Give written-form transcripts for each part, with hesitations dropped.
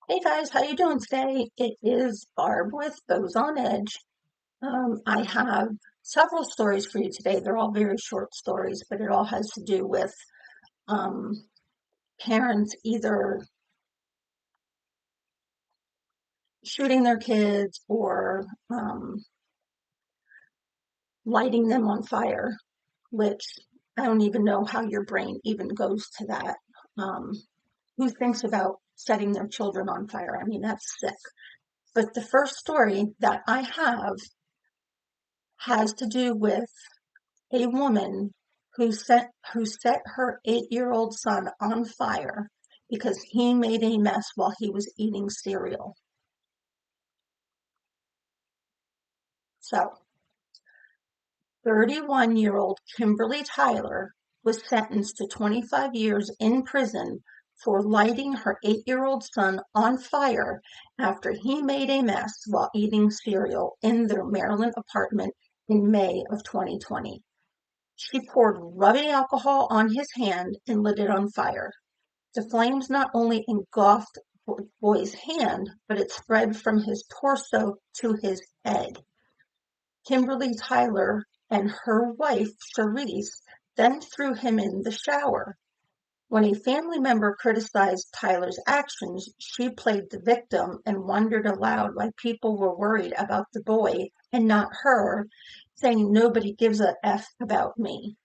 Hey guys, how you doing today? It is Barb with Bows on Edge. I have several stories for you today. They're all very short stories, but it all has to do with um, parents either shooting their kids or lighting them on fire, which I don't even know how your brain even goes to that. Um, who thinks about setting their children on fire? I mean, that's sick. But the first story that I have has to do with a woman who set her 8-year-old son on fire because he made a mess while he was eating cereal. So, 31-year-old Kimberly Tyler was sentenced to 25 years in prison for lighting her 8-year-old son on fire after he made a mess while eating cereal in their Maryland apartment in May of 2020. She poured rubbing alcohol on his hand and lit it on fire. The flames not only engulfed the boy's hand, but it spread from his torso to his head. Kimberly Tyler and her wife, Cherise, then threw him in the shower. When a family member criticized Tyler's actions, she played the victim and wondered aloud why people were worried about the boy and not her, saying nobody gives a F about me.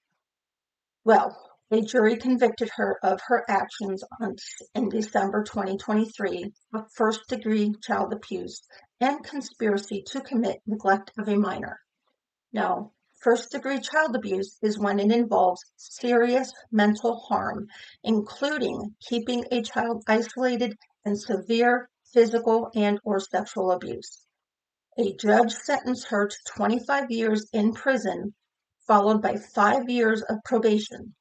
Well, a jury convicted her of her actions in December 2023 of first-degree child abuse and conspiracy to commit neglect of a minor. Now, first-degree child abuse is when it involves serious mental harm, including keeping a child isolated and severe physical and/or sexual abuse. A judge sentenced her to 25 years in prison, followed by 5 years of probation.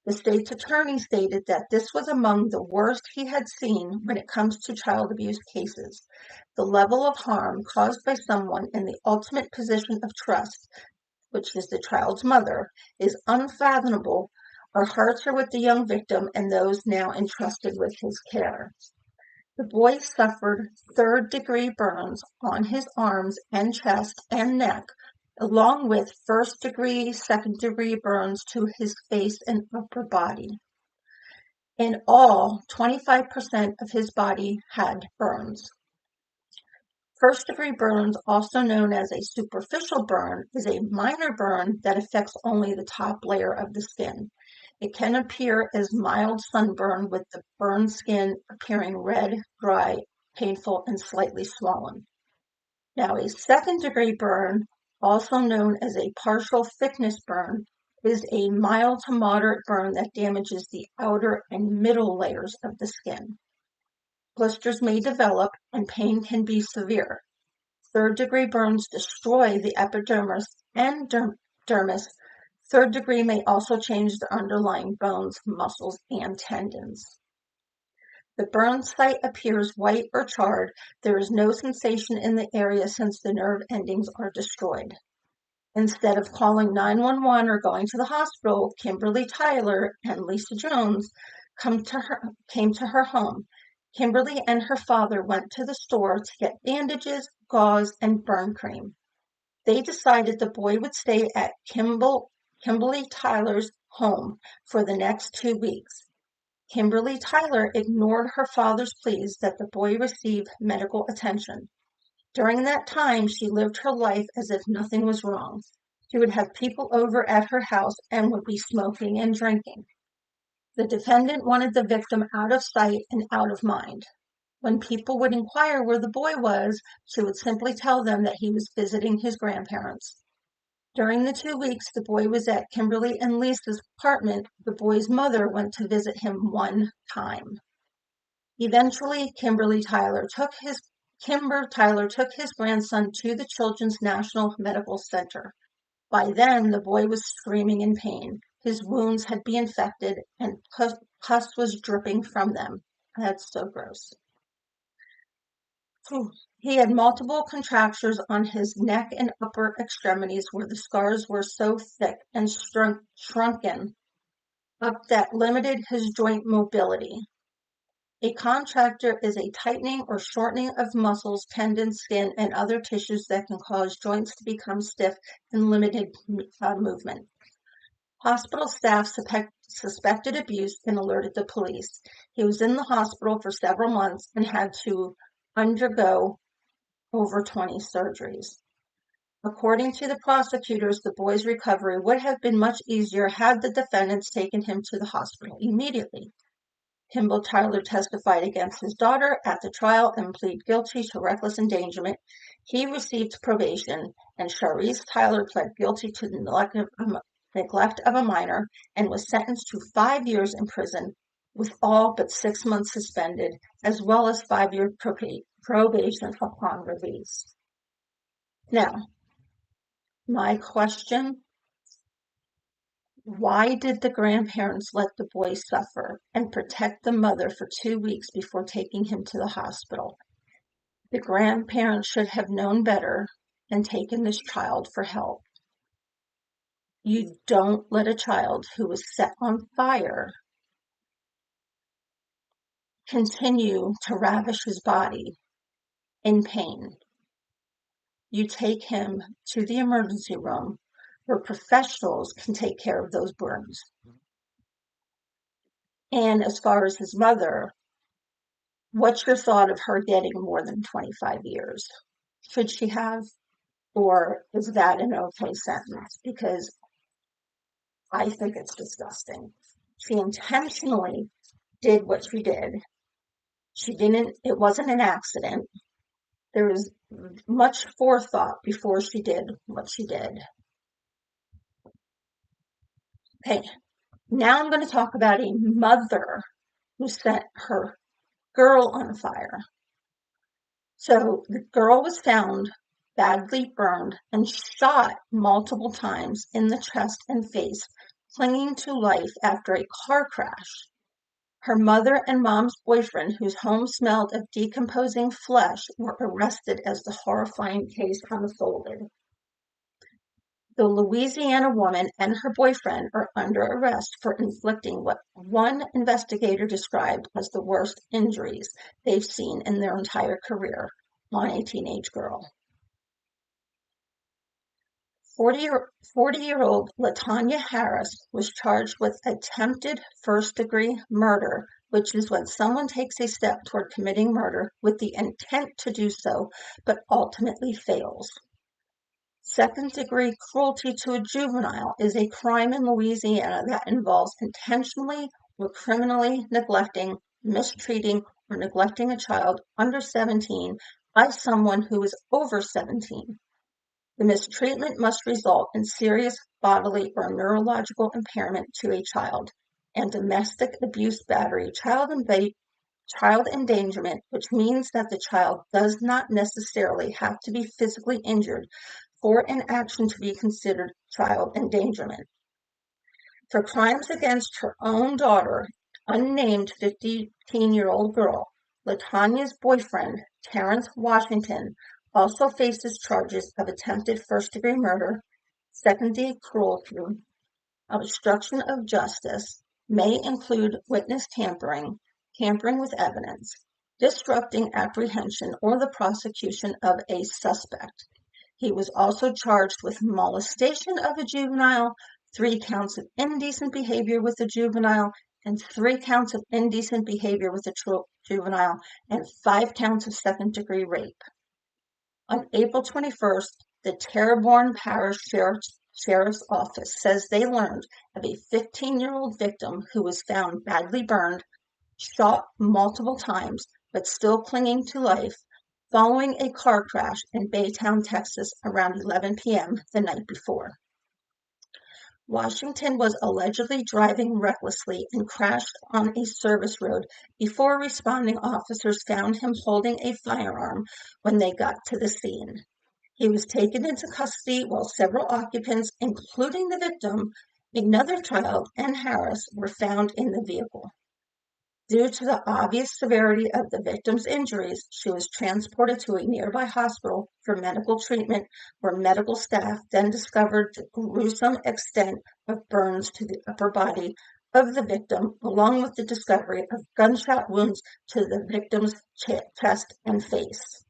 The state's attorney stated that this was among the worst he had seen when it comes to child abuse cases. The level of harm caused by someone in the ultimate position of trust, which is the child's mother, is unfathomable. Our hearts are with the young victim and those now entrusted with his care. The boy suffered third-degree burns on his arms and chest and neck, along with first-degree, second-degree burns to his face and upper body. In all, 25% of his body had burns. First-degree burns, also known as a superficial burn, is a minor burn that affects only the top layer of the skin. It can appear as mild sunburn with the burned skin appearing red, dry, painful, and slightly swollen. Now, a second-degree burn, also known as a partial thickness burn, is a mild to moderate burn that damages the outer and middle layers of the skin. Blisters may develop and pain can be severe. Third-degree burns destroy the epidermis and dermis. Third degree may also change the underlying bones, muscles, and tendons. The burn site appears white or charred. There is no sensation in the area since the nerve endings are destroyed. Instead of calling 911 or going to the hospital, Kimberly Tyler and Lisa Jones came to her home. Kimberly and her father went to the store to get bandages, gauze, and burn cream. They decided the boy would stay at Kimberly Tyler's home for the next 2 weeks. Kimberly Tyler ignored her father's pleas that the boy receive medical attention. During that time, she lived her life as if nothing was wrong. She would have people over at her house and would be smoking and drinking. The defendant wanted the victim out of sight and out of mind. When people would inquire where the boy was, she would simply tell them that he was visiting his grandparents. During the 2 weeks the boy was at Kimberly and Lisa's apartment, the boy's mother went to visit him one time. Eventually, Kimber Tyler took his grandson to the Children's National Medical Center. By then, the boy was screaming in pain. His wounds had been infected and pus was dripping from them. That's so gross. He had multiple contractures on his neck and upper extremities where the scars were so thick and shrunken up that limited his joint mobility. A contracture is a tightening or shortening of muscles, tendons, skin, and other tissues that can cause joints to become stiff and limited movement. Hospital staff suspected abuse and alerted the police. He was in the hospital for several months and had to undergo over 20 surgeries. According to the prosecutors, the boy's recovery would have been much easier had the defendants taken him to the hospital immediately. Kimball Tyler testified against his daughter at the trial and pleaded guilty to reckless endangerment. He received probation, and Charisse Tyler pled guilty to the neglect of a minor and was sentenced to 5 years in prison with all but 6 months suspended, as well as 5-year probation upon release. Now, my question: why did the grandparents let the boy suffer and protect the mother for 2 weeks before taking him to the hospital? The grandparents should have known better and taken this child for help. You don't let a child who was set on fire continue to ravish his body in pain. You take him to the emergency room where professionals can take care of those burns. And as far as his mother, what's your thought of her getting more than 25 years? Should she have? Or is that an okay sentence? Because I think it's disgusting. She intentionally did what she did. It wasn't an accident. There was much forethought before she did what she did. Okay, now I'm going to talk about a mother who set her girl on fire. So the girl was found badly burned and shot multiple times in the chest and face, clinging to life after a car crash. Her mother and mom's boyfriend, whose home smelled of decomposing flesh, were arrested as the horrifying case unfolded. The Louisiana woman and her boyfriend are under arrest for inflicting what one investigator described as the worst injuries they've seen in their entire career on a teenage girl. 40-year-old LaTanya Harris was charged with attempted first-degree murder, which is when someone takes a step toward committing murder with the intent to do so, but ultimately fails. Second-degree cruelty to a juvenile is a crime in Louisiana that involves intentionally or criminally neglecting, mistreating, or neglecting a child under 17 by someone who is over 17. The mistreatment must result in serious bodily or neurological impairment to a child, and domestic abuse battery, child endangerment, which means that the child does not necessarily have to be physically injured for an action to be considered child endangerment. For crimes against her own daughter, unnamed 15-year-old girl, LaTanya's boyfriend, Terrence Washington, also faces charges of attempted first-degree murder, second-degree cruelty, obstruction of justice, may include witness tampering, tampering with evidence, disrupting apprehension or the prosecution of a suspect. He was also charged with molestation of a juvenile, 3 counts of indecent behavior with a juvenile, and 3 counts of indecent behavior with a juvenile, and 5 counts of second-degree rape. On April 21st, the Terrebonne Parish Sheriff's Office says they learned of a 15-year-old victim who was found badly burned, shot multiple times, but still clinging to life, following a car crash in Baytown, Texas, around 11 p.m. the night before. Washington was allegedly driving recklessly and crashed on a service road before responding officers found him holding a firearm when they got to the scene. He was taken into custody while several occupants, including the victim, another child, and Harris, were found in the vehicle. Due to the obvious severity of the victim's injuries, she was transported to a nearby hospital for medical treatment, where medical staff then discovered the gruesome extent of burns to the upper body of the victim, along with the discovery of gunshot wounds to the victim's chest and face.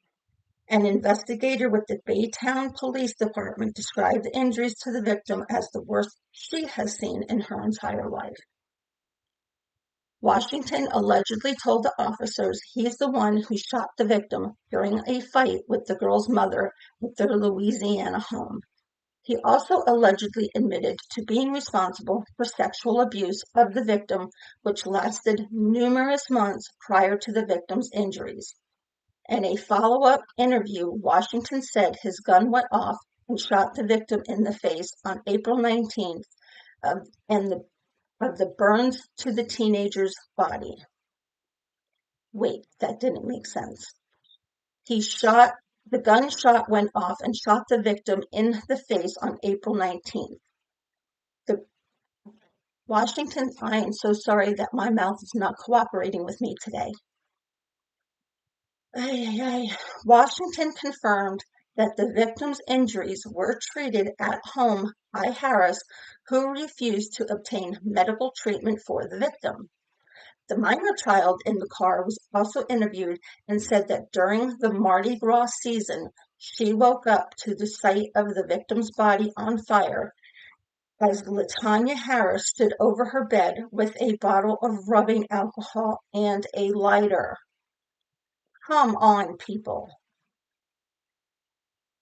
An investigator with the Baytown Police Department described the injuries to the victim as the worst she has seen in her entire life. Washington allegedly told the officers he's the one who shot the victim during a fight with the girl's mother at their Louisiana home. He also allegedly admitted to being responsible for sexual abuse of the victim, which lasted numerous months prior to the victim's injuries. In a follow-up interview, Washington said his gun went off and shot the victim in the face on April 19th, and the burns to the teenager's body. Wait, that didn't make sense. The gunshot went off and shot the victim in the face on April 19th. Washington, I am so sorry that my mouth is not cooperating with me today. Washington confirmed that the victim's injuries were treated at home by Harris, who refused to obtain medical treatment for the victim. The minor child in the car was also interviewed and said that during the Mardi Gras season, she woke up to the sight of the victim's body on fire as LaTanya Harris stood over her bed with a bottle of rubbing alcohol and a lighter. Come on, people.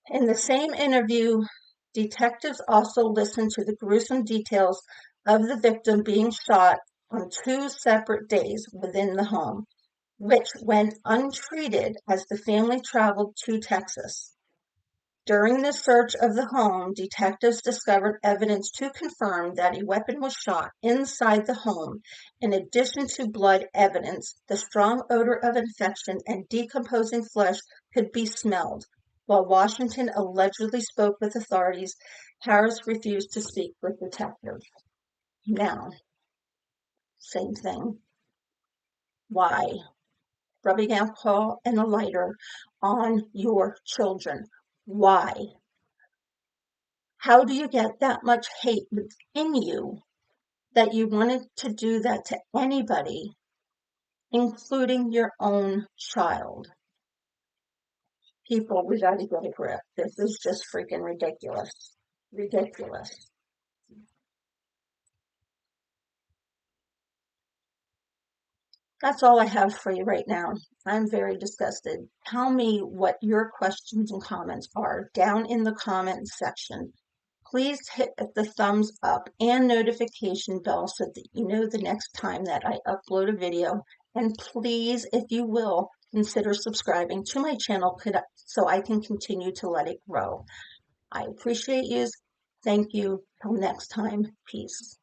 In the same interview, detectives also listened to the gruesome details of the victim being shot on 2 separate days within the home, which went untreated as the family traveled to Texas. During the search of the home, detectives discovered evidence to confirm that a weapon was shot inside the home. In addition to blood evidence, the strong odor of infection and decomposing flesh could be smelled. While Washington allegedly spoke with authorities, Harris refused to speak with detectives. Now, same thing. Why? Rubbing alcohol and a lighter on your children. Why? How do you get that much hate within you that you wanted to do that to anybody, including your own child? People, we got to get a grip. This is just freaking ridiculous. Ridiculous. That's all I have for you right now. I'm very disgusted. Tell me what your questions and comments are down in the comments section. Please hit the thumbs up and notification bell so that you know the next time that I upload a video. And please, if you will, consider subscribing to my channel so I can continue to let it grow. I appreciate you. Thank you. Till next time. Peace.